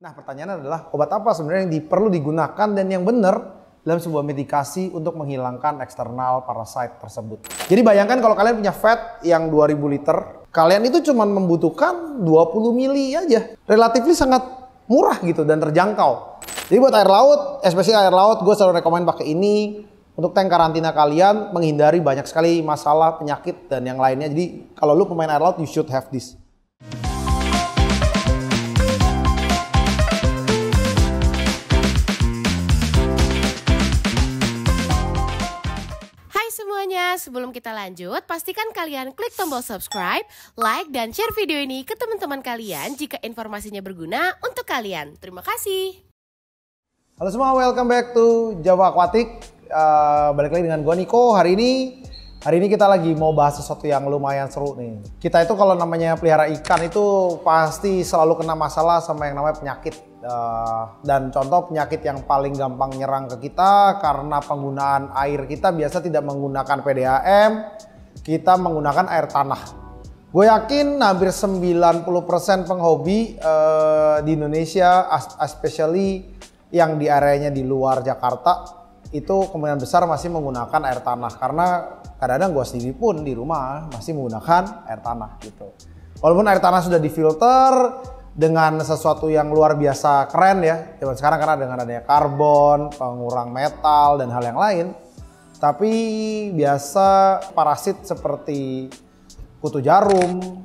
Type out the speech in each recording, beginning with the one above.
Nah, pertanyaannya adalah obat apa sebenarnya yang perlu digunakan dan yang benar dalam sebuah medikasi untuk menghilangkan eksternal parasite tersebut. Jadi bayangkan kalau kalian punya fat yang 2000 liter, kalian itu cuma membutuhkan 20 mili aja. Relatifly sangat murah gitu dan terjangkau. Jadi buat air laut, especially air laut, gue selalu rekomen pakai ini. Untuk tank karantina kalian, menghindari banyak sekali masalah, penyakit, dan yang lainnya. Jadi kalau lu pemain air laut, you should have this. Semuanya, sebelum kita lanjut, pastikan kalian klik tombol subscribe, like, dan share video ini ke teman-teman kalian jika informasinya berguna untuk kalian. Terima kasih. Halo semua, welcome back to Java Aquatic. Balik lagi dengan gue Niko. Hari ini kita lagi mau bahas sesuatu yang lumayan seru nih. Kita itu kalau namanya pelihara ikan itu pasti selalu kena masalah sama yang namanya penyakit. Dan contoh penyakit yang paling gampang nyerang ke kita karena penggunaan air kita biasa tidak menggunakan PDAM, kita menggunakan air tanah. Gue yakin hampir 90% penghobi di Indonesia, especially yang di areanya di luar Jakarta, itu kemungkinan besar masih menggunakan air tanah. Karena kadang-kadang gue sendiri pun di rumah masih menggunakan air tanah gitu. Walaupun air tanah sudah difilter dengan sesuatu yang luar biasa keren ya zaman sekarang karena dengan adanya karbon, pengurang metal dan hal yang lain. Tapi biasa parasit seperti kutu jarum,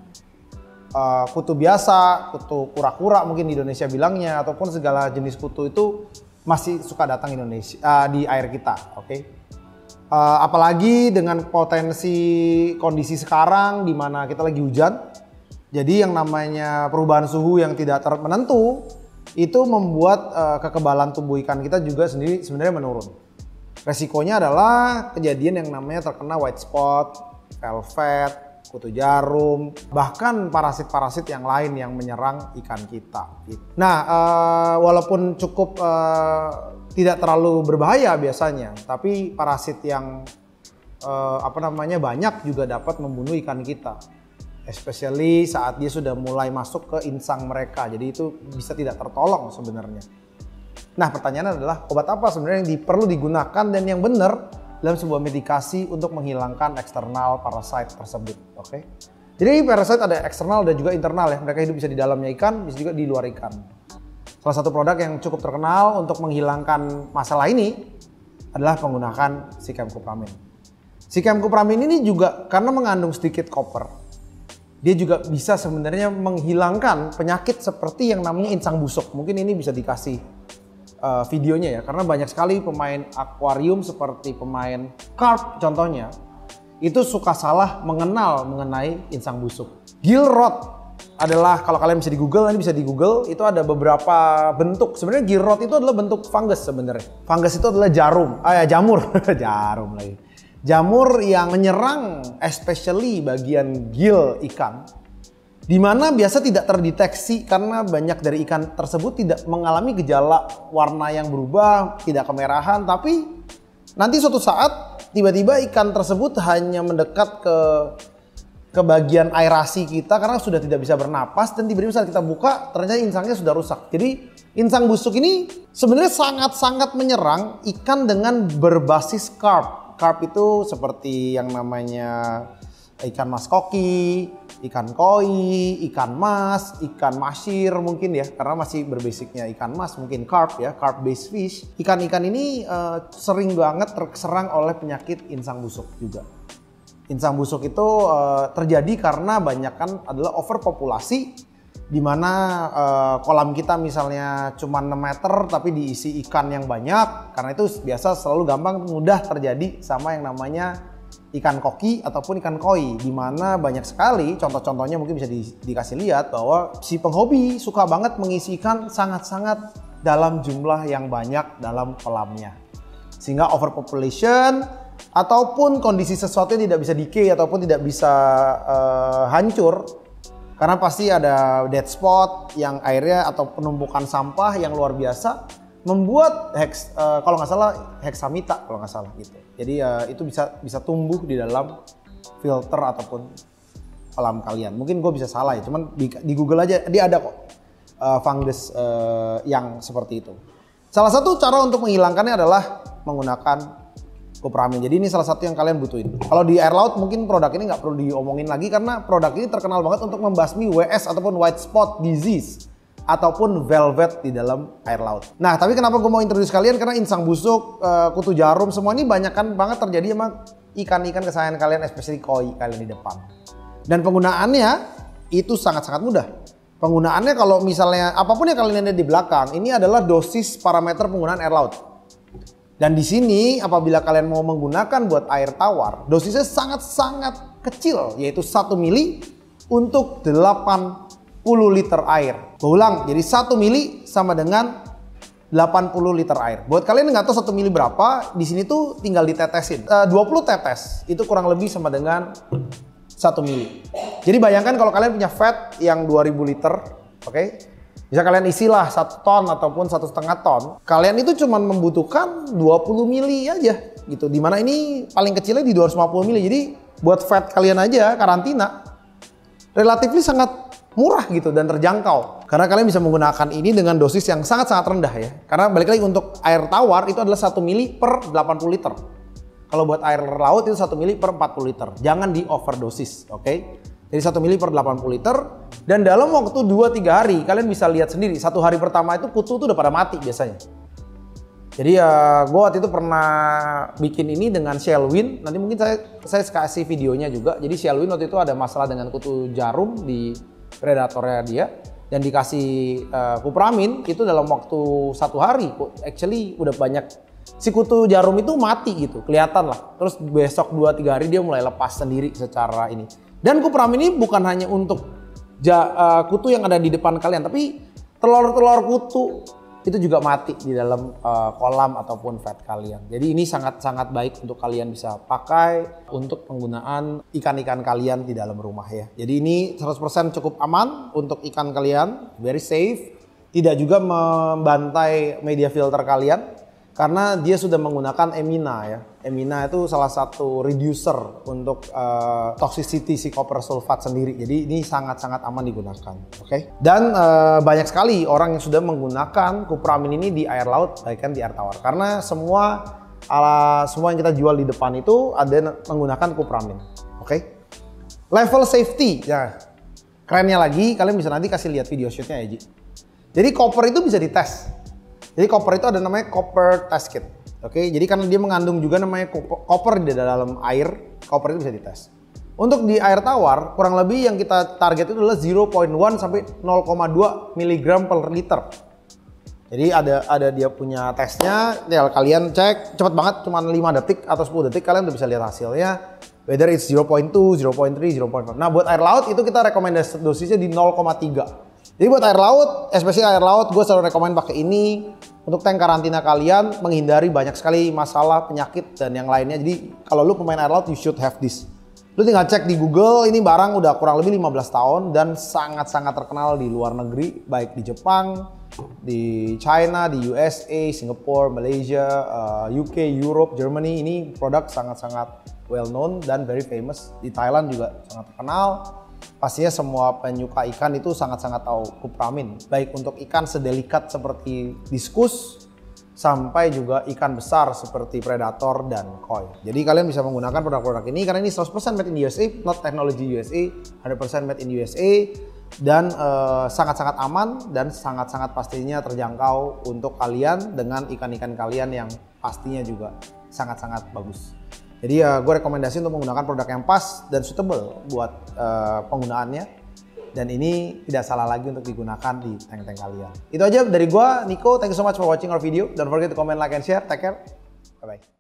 kutu biasa, kutu kura-kura mungkin di Indonesia bilangnya, ataupun segala jenis kutu itu masih suka datang Indonesia di air kita, oke? Apalagi dengan potensi kondisi sekarang di mana kita lagi hujan. Jadi yang namanya perubahan suhu yang tidak menentu itu membuat kekebalan tubuh ikan kita juga sendiri sebenarnya menurun. Resikonya adalah kejadian yang namanya terkena white spot, velvet, kutu jarum, bahkan parasit-parasit yang lain yang menyerang ikan kita. Nah, walaupun cukup tidak terlalu berbahaya biasanya, tapi parasit yang banyak juga dapat membunuh ikan kita. Especially saat dia sudah mulai masuk ke insang mereka, jadi itu bisa tidak tertolong sebenarnya. Nah, pertanyaannya adalah obat apa sebenarnya yang perlu digunakan dan yang benar dalam sebuah medikasi untuk menghilangkan eksternal parasite tersebut, oke? Jadi parasite ada eksternal dan juga internal ya, mereka hidup bisa di dalamnya ikan, bisa juga di luar ikan. Salah satu produk yang cukup terkenal untuk menghilangkan masalah ini adalah penggunaan Sikemkupramin. Sikemkupramin ini juga karena mengandung sedikit koper, dia juga bisa sebenarnya menghilangkan penyakit seperti yang namanya insang busuk. Mungkin ini bisa dikasih videonya ya, karena banyak sekali pemain akuarium seperti pemain carp contohnya, itu suka salah mengenai insang busuk. Gill rot adalah, kalau kalian bisa di Google, ini bisa di Google, itu ada beberapa bentuk. Sebenarnya gill rot itu adalah bentuk fungus sebenarnya. Fungus itu adalah jamur, jarum lagi. Jamur yang menyerang especially bagian gill ikan, di mana biasa tidak terdeteksi karena banyak dari ikan tersebut tidak mengalami gejala warna yang berubah, tidak kemerahan, tapi nanti suatu saat tiba-tiba ikan tersebut hanya mendekat ke bagian aerasi kita karena sudah tidak bisa bernapas, dan tiba-tiba saat kita buka ternyata insangnya sudah rusak. Jadi insang busuk ini sebenarnya sangat-sangat menyerang ikan dengan berbasis carp. Carp itu seperti yang namanya ikan mas koki, ikan koi, ikan mas, ikan masir mungkin ya, karena masih berbasicnya ikan mas, mungkin carp ya, carp based fish. Ikan-ikan ini sering banget terserang oleh penyakit insang busuk juga. Insang busuk itu terjadi karena banyakkan adalah overpopulasi, di mana kolam kita misalnya cuma 6 meter tapi diisi ikan yang banyak. Karena itu biasa selalu mudah terjadi sama yang namanya ikan koki ataupun ikan koi, di mana banyak sekali contoh-contohnya mungkin bisa dikasih lihat bahwa si penghobi suka banget mengisi ikan sangat-sangat dalam jumlah yang banyak dalam kolamnya, sehingga overpopulation ataupun kondisi sesuatu yang tidak bisa decay ataupun tidak bisa hancur. Karena pasti ada dead spot yang airnya atau penumpukan sampah yang luar biasa membuat kalau nggak salah heksamita kalau nggak salah gitu. Jadi itu bisa tumbuh di dalam filter ataupun kolam kalian. Mungkin gue bisa salah ya, cuman di Google aja dia ada kok. fungus yang seperti itu. Salah satu cara untuk menghilangkannya adalah menggunakan Cupramin. Jadi ini salah satu yang kalian butuhin. Kalau di air laut mungkin produk ini nggak perlu diomongin lagi karena produk ini terkenal banget untuk membasmi WS ataupun white spot disease ataupun velvet di dalam air laut. Nah, tapi kenapa gue mau introduce kalian? Karena insang busuk, kutu jarum, semua ini banyakan banget terjadi sama ikan-ikan kesayangan kalian, especially koi kalian di depan. Dan penggunaannya itu sangat-sangat mudah. Penggunaannya kalau misalnya apapun yang kalian lihat di belakang, ini adalah dosis parameter penggunaan air laut. Dan di sini apabila kalian mau menggunakan buat air tawar, dosisnya sangat-sangat kecil, yaitu 1 mili untuk 80 liter air. Gue ulang, jadi 1 mili sama dengan 80 liter air. Buat kalian yang nggak tahu 1 mili berapa, di sini tuh tinggal ditetesin. 20 tetes itu kurang lebih sama dengan 1 mili. Jadi bayangkan kalau kalian punya fat yang 2000 liter, oke? Bisa kalian isilah 1 ton ataupun 1,5 ton. Kalian itu cuma membutuhkan 20 mili aja gitu. Dimana ini paling kecilnya di 250 mili. Jadi buat fat kalian aja karantina relatif sangat murah gitu dan terjangkau. Karena kalian bisa menggunakan ini dengan dosis yang sangat-sangat rendah ya. Karena balik lagi untuk air tawar itu adalah 1 mili per 80 liter. Kalau buat air laut itu 1 mili per 40 liter. Jangan di overdosis, oke? Jadi 1 mili per 80 liter. Dan dalam waktu 2-3 hari kalian bisa lihat sendiri. 1 hari pertama itu kutu tuh udah pada mati biasanya. Jadi gue waktu itu pernah bikin ini dengan Shellwin. Nanti mungkin saya kasih videonya juga. Jadi Shellwin waktu itu ada masalah dengan kutu jarum di predatornya dia. Dan dikasih Cupramin itu dalam waktu 1 hari. Actually udah banyak. Si kutu jarum itu mati gitu, kelihatan lah. Terus besok 2-3 hari dia mulai lepas sendiri secara ini. Dan Cupramin ini bukan hanya untuk kutu yang ada di depan kalian, tapi telur-telur kutu itu juga mati di dalam kolam ataupun vat kalian. Jadi ini sangat-sangat baik untuk kalian bisa pakai untuk penggunaan ikan-ikan kalian di dalam rumah ya. Jadi ini 100% cukup aman untuk ikan kalian, very safe. Tidak juga membantai media filter kalian. Karena dia sudah menggunakan emina ya. Emina itu salah satu reducer untuk toxicity si copper sulfate sendiri. Jadi ini sangat-sangat aman digunakan. Oke. Dan banyak sekali orang yang sudah menggunakan Cupramin ini di air laut, bahkan di air tawar. Karena semua yang kita jual di depan itu ada menggunakan Cupramin. Oke. Level safety. Ya. Kerennya lagi, kalian bisa nanti kasih lihat video shootnya ya Ji. Jadi copper itu bisa dites. Jadi copper itu ada namanya copper test kit. Oke, jadi karena dia mengandung juga namanya copper di dalam air, copper itu bisa dites. Untuk di air tawar, kurang lebih yang kita target itu adalah 0,1 sampai 0,2 mg per liter. Jadi ada dia punya tesnya, tinggal kalian cek, cepet banget, cuma 5 detik atau 10 detik kalian udah bisa lihat hasilnya. Whether it's 0,2, 0,3, 0,4. Nah buat air laut itu kita rekomendasi dosisnya di 0,3. Jadi buat air laut, especially air laut, gue selalu rekomend pakai ini untuk tank karantina kalian, menghindari banyak sekali masalah penyakit dan yang lainnya. Jadi kalau lu pemain air laut, you should have this. Lu tinggal cek di Google, ini barang udah kurang lebih 15 tahun dan sangat-sangat terkenal di luar negeri, baik di Jepang, di China, di USA, Singapore, Malaysia, UK, Europe, Germany. Ini produk sangat-sangat well known dan very famous. Di Thailand juga sangat terkenal. Pastinya semua penyuka ikan itu sangat-sangat tahu Cupramin. Baik untuk ikan sedelikat seperti diskus, sampai juga ikan besar seperti predator dan koi. Jadi kalian bisa menggunakan produk-produk ini karena ini 100% made in USA, not technology USA, 100% made in USA. Dan sangat-sangat aman dan sangat-sangat pastinya terjangkau untuk kalian dengan ikan-ikan kalian yang pastinya juga sangat-sangat bagus. Jadi gue rekomendasi untuk menggunakan produk yang pas dan suitable buat penggunaannya. Dan ini tidak salah lagi untuk digunakan di tank-tank kalian. Itu aja dari gue, Nico. Thank you so much for watching our video. Don't forget to comment, like, and share. Take care. Bye-bye.